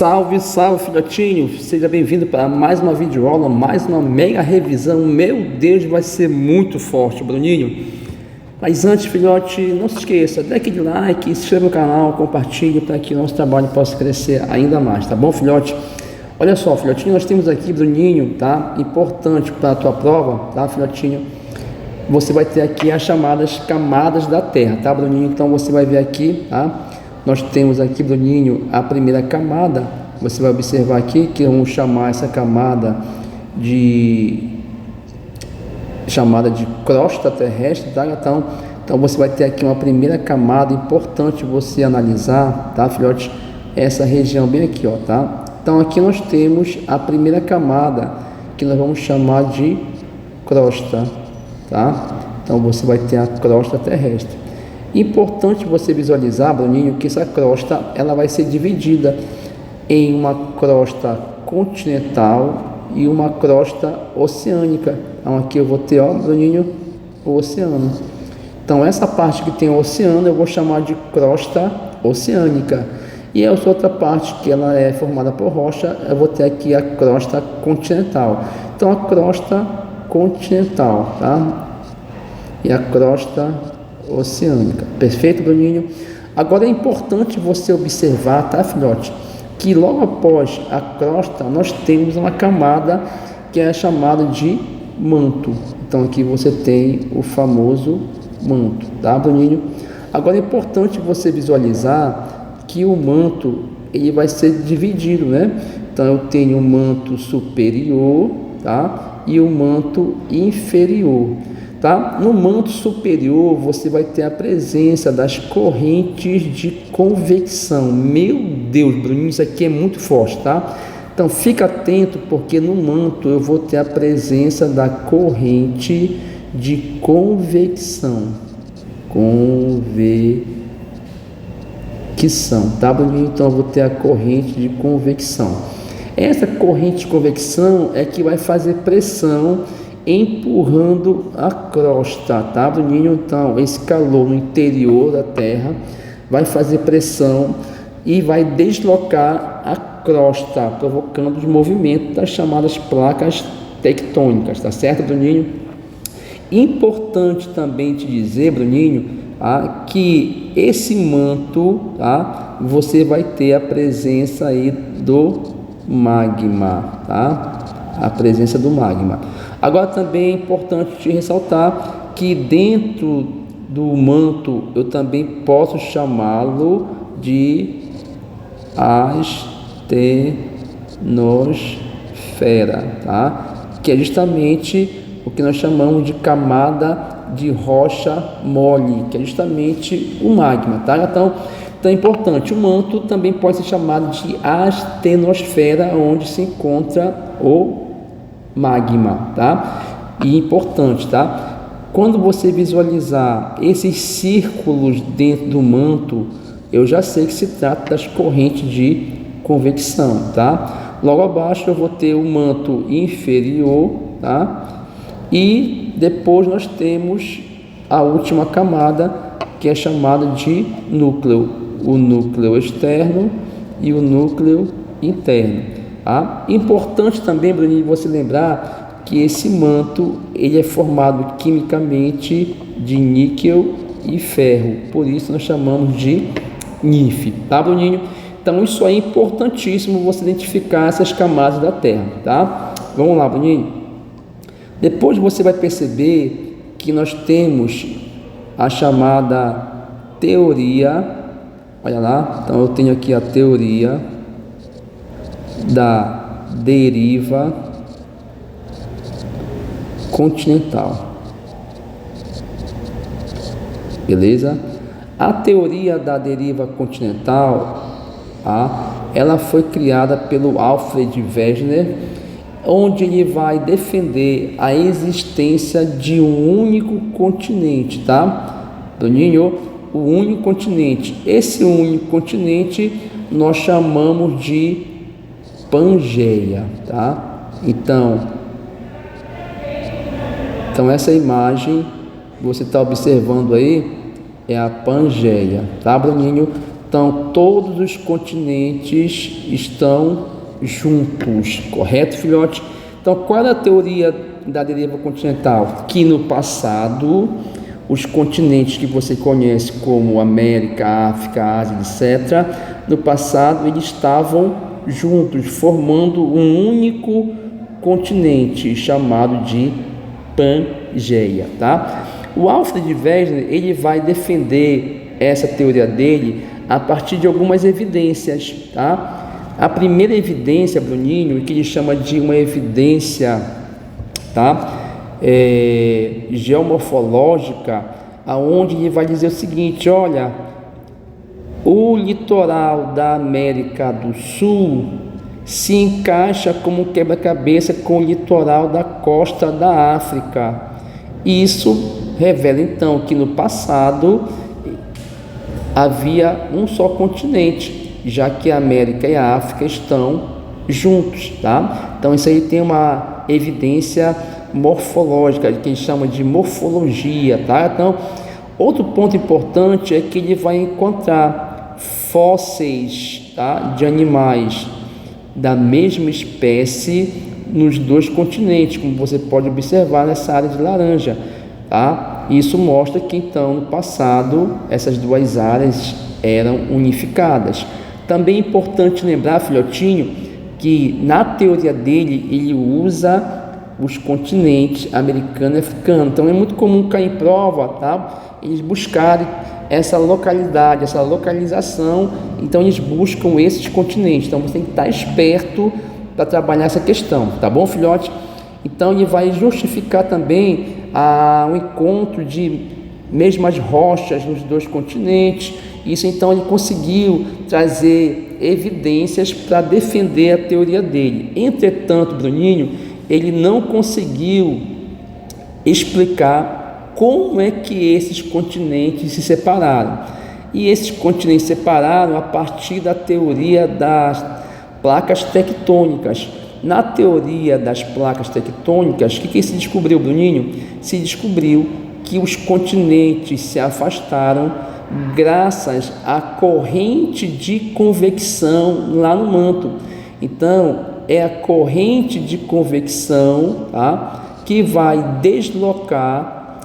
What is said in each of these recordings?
Salve, salve, filhotinho! Seja bem-vindo para mais uma videoaula, mais uma mega revisão. Meu Deus, vai ser muito forte, Bruninho. Mas antes, filhote, não se esqueça, dê aquele like, se inscreva no canal, compartilhe para que o nosso trabalho possa crescer ainda mais, tá bom, filhote? Olha só, filhotinho, nós temos aqui, Bruninho, tá? Importante para a tua prova, tá, filhotinho? Você vai ter aqui as chamadas camadas da Terra, tá, Bruninho? Então você vai ver aqui, tá? Nós temos aqui, Bruninho, a primeira camada. Você vai observar aqui que vamos chamar essa camada de crosta terrestre, tá? Então você vai ter aqui uma primeira camada importante você analisar, tá, filhote? Essa região bem aqui, ó, tá? Então aqui nós temos a primeira camada que nós vamos chamar de crosta, tá? Então você vai ter a crosta terrestre. Importante você visualizar, Bruninho, que essa crosta ela vai ser dividida em uma crosta continental e uma crosta oceânica. Então aqui eu vou ter, ó, Bruninho, o oceano. Então essa parte que tem o oceano eu vou chamar de crosta oceânica. E essa outra parte que ela é formada por rocha, eu vou ter aqui a crosta continental. Então a crosta continental, tá? E a crosta oceânica. Perfeito, Bruninho? Agora é importante você observar, tá, filhote, que logo após a crosta nós temos uma camada que é chamada de manto. Então aqui você tem o famoso manto, tá, Bruninho? Agora é importante você visualizar que o manto ele vai ser dividido, né? Então eu tenho o manto superior, tá? E o manto inferior. Tá? No manto superior você vai ter a presença das correntes de convecção. Meu Deus, Bruninho, isso aqui é muito forte, tá? Então fica atento, porque no manto eu vou ter a presença da corrente de convecção. Tá, Bruninho? Então eu vou ter a corrente de convecção. Essa corrente de convecção é que vai fazer pressão empurrando a crosta, tá, Bruninho? Então esse calor no interior da Terra vai fazer pressão e vai deslocar a crosta, provocando os movimentos das chamadas placas tectônicas, tá certo, Bruninho? Importante também te dizer, Bruninho, que esse manto, tá, você vai ter a presença aí do magma, tá? A presença do magma. Agora também é importante te ressaltar que dentro do manto eu também posso chamá-lo de astenosfera, tá? Que é justamente o que nós chamamos de camada de rocha mole, que é justamente o magma, tá? Então é importante, o manto também pode ser chamado de astenosfera, onde se encontra o magma, tá? E importante, tá? Quando você visualizar esses círculos dentro do manto, eu já sei que se trata das correntes de convecção, tá? Logo abaixo eu vou ter o manto inferior, tá? E depois nós temos a última camada, que é chamada de núcleo, o núcleo externo e o núcleo interno. Importante também, Bruninho, você lembrar que esse manto ele é formado quimicamente de níquel e ferro, por isso nós chamamos de NIF, tá, Bruninho? Então isso aí é importantíssimo você identificar essas camadas da Terra, tá? Vamos lá, Bruninho. Depois você vai perceber que nós temos a chamada teoria, olha lá, então eu tenho aqui a teoria da deriva continental, beleza? A teoria da deriva continental, ela foi criada pelo Alfred Wegener, onde ele vai defender a existência de um único continente, tá, Bruninho? O único continente. Esse único continente nós chamamos de Pangeia, tá? Então essa imagem você está observando aí é a Pangeia, tá, Bruninho? Então, todos os continentes estão juntos, correto, filhote? Então, qual é a teoria da deriva continental? Que no passado, os continentes que você conhece como América, África, Ásia, etc., no passado eles estavam juntos, formando um único continente chamado de Pangeia, tá? O Alfred Wegener, ele vai defender essa teoria dele a partir de algumas evidências, tá? A primeira evidência, Bruninho, que ele chama de uma evidência, tá? Geomorfológica, aonde ele vai dizer o seguinte: olha, o litoral da América do Sul se encaixa como quebra-cabeça com o litoral da costa da África. Isso revela então que no passado havia um só continente, já que a América e a África estão juntos, tá? Então isso aí tem uma evidência morfológica, que a gente chama de morfologia, tá? Então, outro ponto importante é que ele vai encontrar fósseis, tá, de animais da mesma espécie nos dois continentes, como você pode observar nessa área de laranja, tá? Isso mostra que então no passado essas duas áreas eram unificadas. Também é importante lembrar, filhotinho, que na teoria dele ele usa os continentes americano e africano. Então é muito comum cair em prova, tá? Eles buscarem essa localidade, essa localização. Então eles buscam esses continentes. Então você tem que estar esperto para trabalhar essa questão, tá bom, filhote? Então ele vai justificar também o encontro de mesmas rochas nos dois continentes. Isso então ele conseguiu trazer evidências para defender a teoria dele. Entretanto, Bruninho, ele não conseguiu explicar como é que esses continentes se separaram. E esses continentes se separaram a partir da teoria das placas tectônicas. Na teoria das placas tectônicas, o que se descobriu, Bruninho? Se descobriu que os continentes se afastaram graças à corrente de convecção lá no manto. Então, é a corrente de convecção, tá, que vai deslocar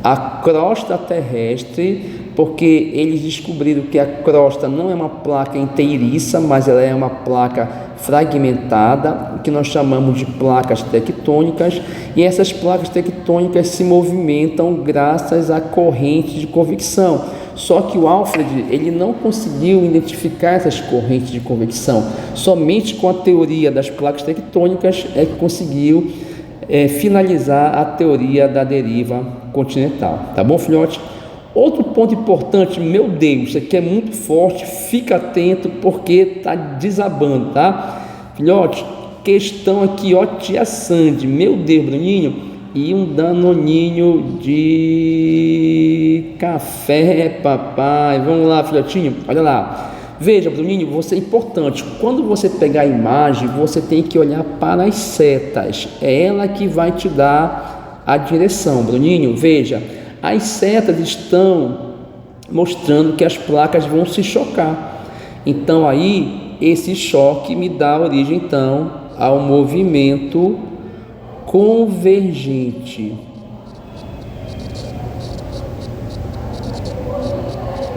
a crosta terrestre, porque eles descobriram que a crosta não é uma placa inteiriça, mas ela é uma placa fragmentada, o que nós chamamos de placas tectônicas, e essas placas tectônicas se movimentam graças à corrente de convecção. Só que o Alfred, ele não conseguiu identificar essas correntes de convecção. Somente com a teoria das placas tectônicas é que conseguiu finalizar a teoria da deriva continental. Tá bom, filhote? Outro ponto importante, meu Deus, isso aqui é muito forte, fica atento porque tá desabando, tá? Filhote, questão aqui, ó, tia Sandy, meu Deus, Bruninho, e um danoninho de café, papai. Vamos lá, filhotinho, olha lá. Veja, Bruninho, você é importante, quando você pegar a imagem, você tem que olhar para as setas, é ela que vai te dar a direção, Bruninho. Veja, as setas estão mostrando que as placas vão se chocar. Então aí esse choque me dá origem então ao movimento convergente.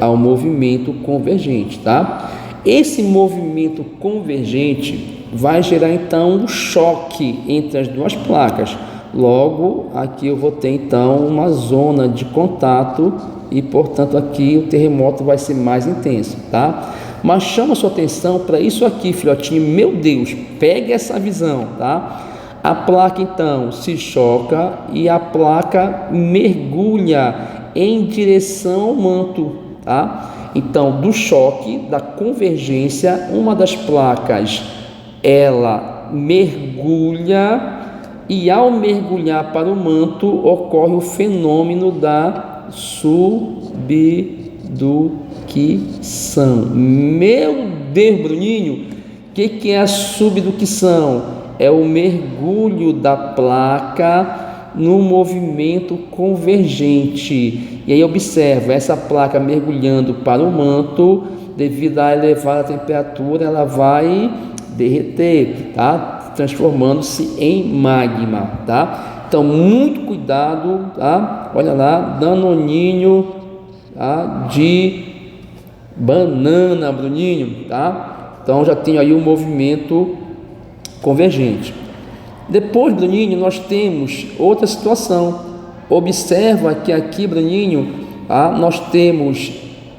Ao movimento convergente, tá? Esse movimento convergente vai gerar então um choque entre as duas placas. Logo, aqui eu vou ter então uma zona de contato e, portanto, aqui o terremoto vai ser mais intenso, tá? Mas chama a sua atenção para isso aqui, filhotinho. Meu Deus, pegue essa visão, tá? A placa então se choca e a placa mergulha em direção ao manto, tá? Então, do choque, da convergência, uma das placas ela mergulha. E ao mergulhar para o manto, ocorre o fenômeno da subducção. Meu Deus, Bruninho, o que é a subducção? É o mergulho da placa no movimento convergente. E aí observa, essa placa mergulhando para o manto, devido à elevada temperatura, ela vai derreter, tá? Transformando-se em magma, tá? Então, muito cuidado, tá? Olha lá, danoninho, tá? De banana, Bruninho, tá? Então, já tenho aí um movimento convergente. Depois, Bruninho, nós temos outra situação. Observa que aqui, Bruninho, tá? Nós temos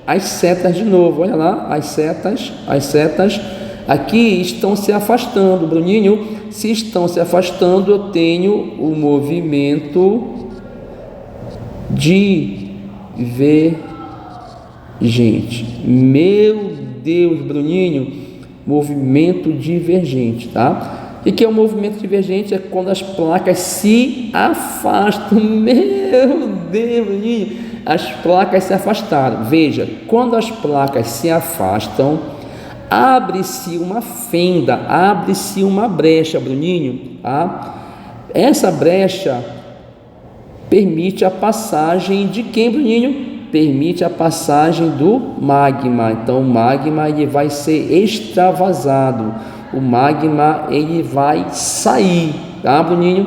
as setas de novo. Olha lá, as setas aqui estão se afastando, Bruninho. Se estão se afastando, eu tenho o movimento divergente. Meu Deus, Bruninho, movimento divergente, tá? E que é o movimento divergente? É quando as placas se afastam. Meu Deus, Bruninho, as placas se afastaram. Veja, quando as placas se afastam, abre-se uma fenda, abre-se uma brecha, Bruninho, tá? Essa brecha permite a passagem de quem, Bruninho? Permite a passagem do magma. Então, o magma ele vai ser extravasado, o magma ele vai sair, tá, Bruninho?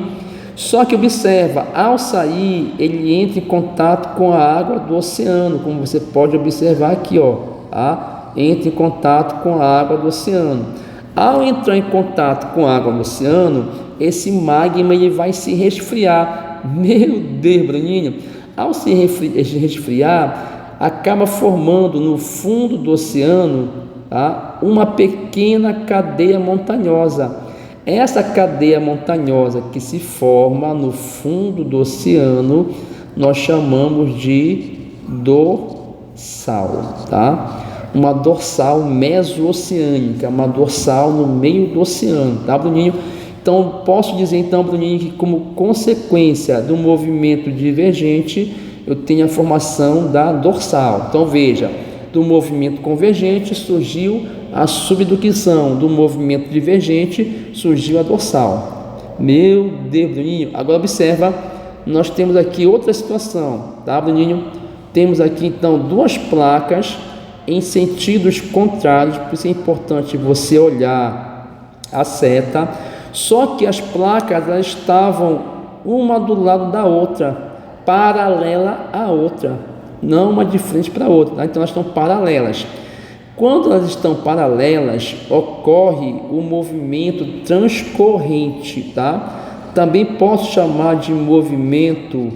Só que observa, ao sair, ele entra em contato com a água do oceano, como você pode observar aqui, ó, tá? Entra em contato com a água do oceano. Ao entrar em contato com a água do oceano, esse magma ele vai se resfriar. Meu Deus, Bruninho, ao se resfriar, acaba formando no fundo do oceano, tá, uma pequena cadeia montanhosa. Essa cadeia montanhosa que se forma no fundo do oceano, nós chamamos de dorsal, tá? Uma dorsal meso-oceânica, uma dorsal no meio do oceano, tá, Bruninho? Então, posso dizer, então, Bruninho, que como consequência do movimento divergente, eu tenho a formação da dorsal. Então, veja, do movimento convergente surgiu a subducção, do movimento divergente surgiu a dorsal. Meu Deus, Bruninho, agora observa, nós temos aqui outra situação, tá, Bruninho? Temos aqui, então, duas placas em sentidos contrários, por isso é importante você olhar a seta. Só que as placas elas estavam uma do lado da outra, paralela à outra, não uma de frente para a outra, tá? Então elas estão paralelas. Quando elas estão paralelas, ocorre o movimento transcorrente, tá? Também posso chamar de movimento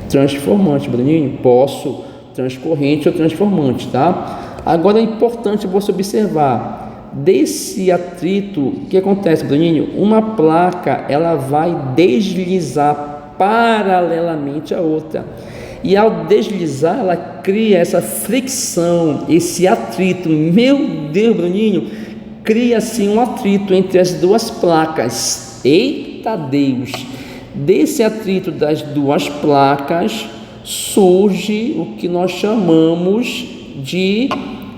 transformante, Bruninho? Posso, transcorrente ou transformante, tá? Agora é importante você observar, desse atrito, o que acontece, Bruninho? Uma placa, ela vai deslizar paralelamente à outra, e ao deslizar, ela cria essa fricção, esse atrito. Meu Deus, Bruninho, cria-se um atrito entre as duas placas. Eita Deus! Desse atrito das duas placas surge o que nós chamamos de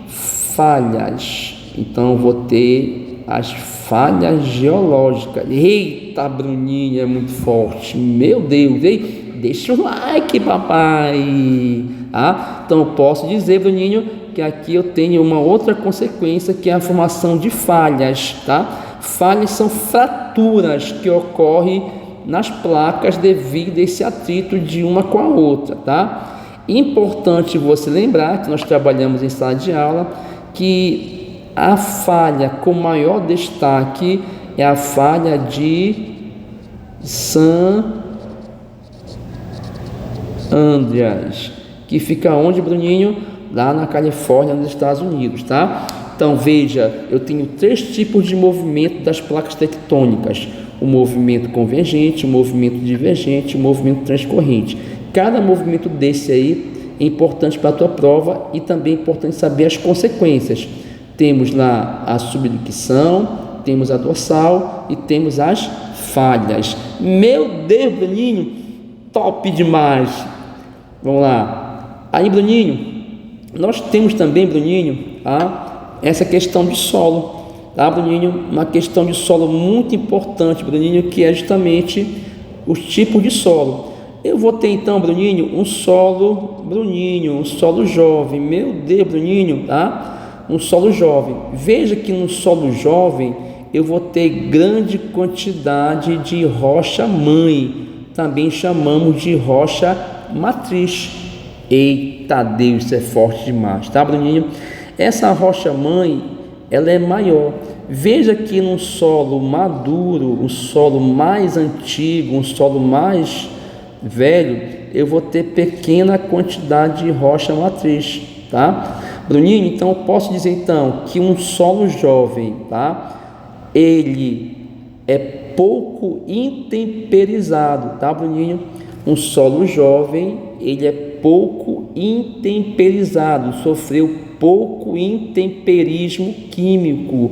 falhas. Então vou ter as falhas geológicas. Eita, Bruninho, é muito forte. Meu Deus, ei, deixa o like, papai. Ah, então eu posso dizer, Bruninho, que aqui eu tenho uma outra consequência, que é a formação de falhas, tá? Falhas são fraturas que ocorrem nas placas devido a esse atrito de uma com a outra, tá? Importante você lembrar que nós trabalhamos em sala de aula que a falha com maior destaque é a falha de San Andreas, que fica onde, Bruninho? Lá na Califórnia, nos Estados Unidos, tá? Então veja, eu tenho 3 tipos de movimento das placas tectônicas: o movimento convergente, o movimento divergente, o movimento transcorrente. Cada movimento desse aí é importante para a tua prova e também é importante saber as consequências. Temos lá a subducção, temos a dorsal e temos as falhas. Meu Deus, Bruninho, top demais! Vamos lá. Aí, Bruninho, nós temos também, Bruninho, essa questão de solo. tá, Bruninho? Uma questão de solo muito importante, Bruninho, que é justamente os tipos de solo. Eu vou ter então, Bruninho, um solo, Bruninho, um solo jovem. Meu Deus, Bruninho, tá? Um solo jovem. Veja que no solo jovem eu vou ter grande quantidade de rocha-mãe, também chamamos de rocha matriz. Eita Deus, isso é forte demais, tá, Bruninho? Essa rocha-mãe, ela é maior. Veja que num solo maduro, um solo mais antigo, um solo mais velho, eu vou ter pequena quantidade de rocha matriz, tá, Bruninho? Então eu posso dizer então que um solo jovem, tá, ele é pouco intemperizado, tá, Bruninho? Um solo jovem, ele é pouco intemperizado, sofreu pouco intemperismo químico,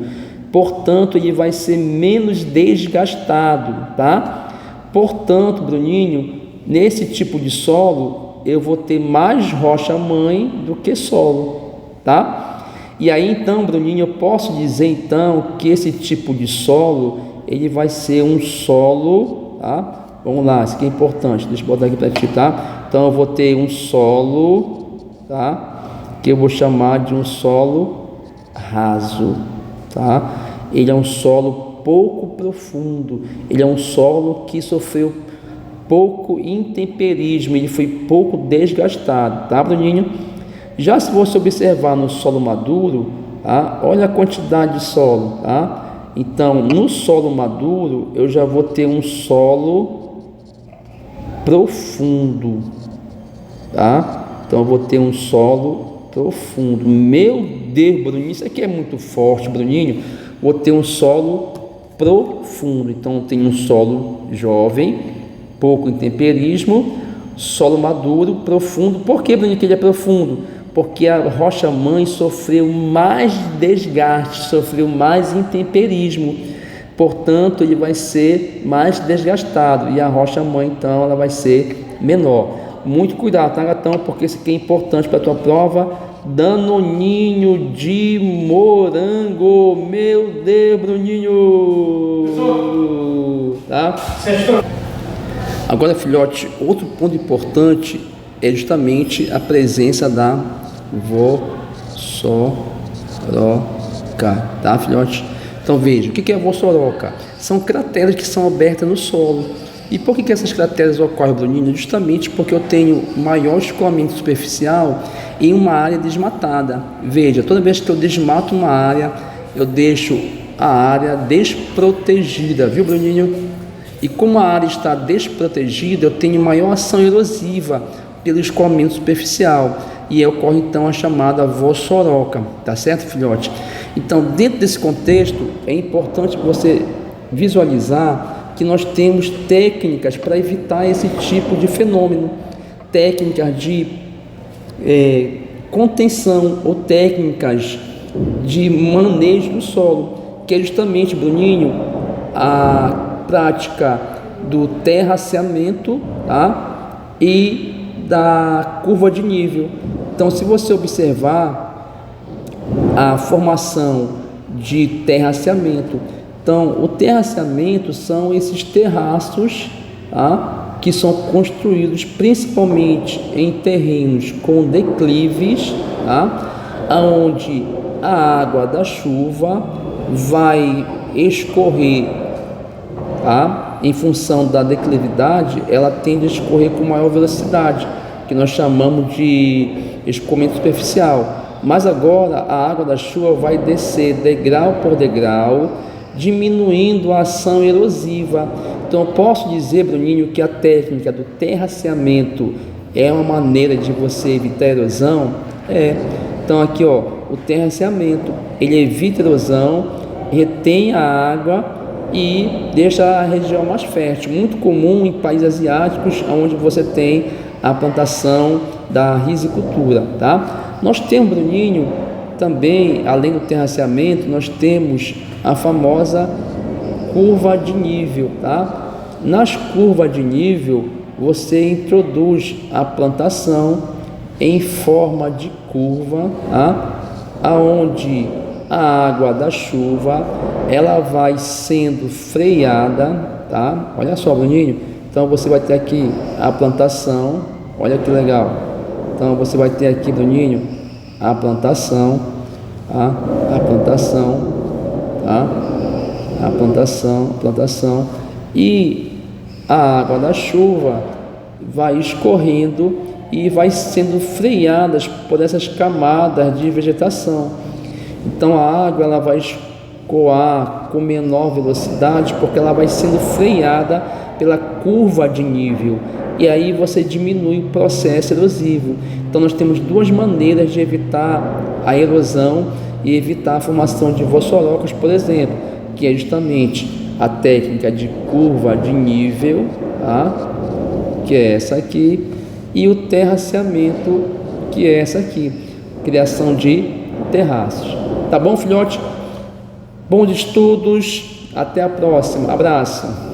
portanto ele vai ser menos desgastado, tá? Portanto, Bruninho, nesse tipo de solo eu vou ter mais rocha-mãe do que solo, tá? E aí então, Bruninho, eu posso dizer então que esse tipo de solo ele vai ser um solo, tá? Vamos lá, isso aqui é importante, deixa eu botar aqui para ti, tá? Então eu vou ter um solo, tá? Que eu vou chamar de um solo raso, tá? Ele é um solo pouco profundo, ele é um solo que sofreu pouco intemperismo, ele foi pouco desgastado, tá, Bruninho? Já se você observar no solo maduro, tá? Olha a quantidade de solo, tá? Então, no solo maduro, eu já vou ter um solo profundo, tá? Então, eu vou ter um solo profundo. Meu Deus, Bruninho, isso aqui é muito forte, Bruninho. Vou ter um solo profundo. Então, eu tenho um solo jovem, pouco intemperismo, solo maduro, profundo. Por que, Bruninho, que ele é profundo? Porque a rocha-mãe sofreu mais desgaste, sofreu mais intemperismo, portanto ele vai ser mais desgastado e a rocha-mãe então ela vai ser menor. Muito cuidado, tá, gatão? Porque isso aqui é importante para a tua prova. Danoninho de morango, meu Deus, Bruninho, tá? Agora, filhote, outro ponto importante é justamente a presença da vossoroca, tá, filhote? Então veja, o que é a vossoroca? São crateras que são abertas no solo. E por que essas crateras ocorrem, Bruninho? Justamente porque eu tenho maior escoamento superficial em uma área desmatada. Veja, toda vez que eu desmato uma área, eu deixo a área desprotegida, viu, Bruninho? E como a área está desprotegida, eu tenho maior ação erosiva pelo escoamento superficial e ocorre então a chamada vossoroca, tá certo, filhote? Então, dentro desse contexto, é importante você visualizar que nós temos técnicas para evitar esse tipo de fenômeno, técnicas de contenção ou técnicas de manejo do solo, que é justamente, Bruninho, a prática do terraceamento, tá? E da curva de nível. Então, se você observar a formação de terraceamento, então o terraceamento são esses terraços, tá? Que são construídos principalmente em terrenos com declives, tá? Onde a água da chuva vai escorrer, tá? Em função da declividade, ela tende a escorrer com maior velocidade, que nós chamamos de escoamento superficial. Mas agora a água da chuva vai descer degrau por degrau, diminuindo a ação erosiva. Então eu posso dizer, Bruninho, que a técnica do terraceamento é uma maneira de você evitar erosão? Então aqui, ó, o terraceamento, ele evita erosão, retém a água e deixa a região mais fértil. Muito comum em países asiáticos, onde você tem a plantação da rizicultura, tá? Nós temos, Bruninho, também, além do terraceamento, nós temos a famosa curva de nível, tá? Nas curvas de nível, você introduz a plantação em forma de curva, tá? Aonde a água da chuva, ela vai sendo freada, tá? Olha só, Bruninho. Então você vai ter aqui a plantação, olha que legal. Então você vai ter aqui, Bruninho, a plantação, tá? A plantação, tá? A plantação e a água da chuva vai escorrendo e vai sendo freadas por essas camadas de vegetação. Então a água ela vai escoar com menor velocidade porque ela vai sendo freada pela curva de nível, e aí você diminui o processo erosivo. Então nós temos duas maneiras de evitar a erosão e evitar a formação de vossorocas, por exemplo, que é justamente a técnica de curva de nível, tá? Que é essa aqui, e o terraceamento, que é essa aqui, criação de terraços. Tá bom, filhote? Bons estudos, até a próxima, abraço.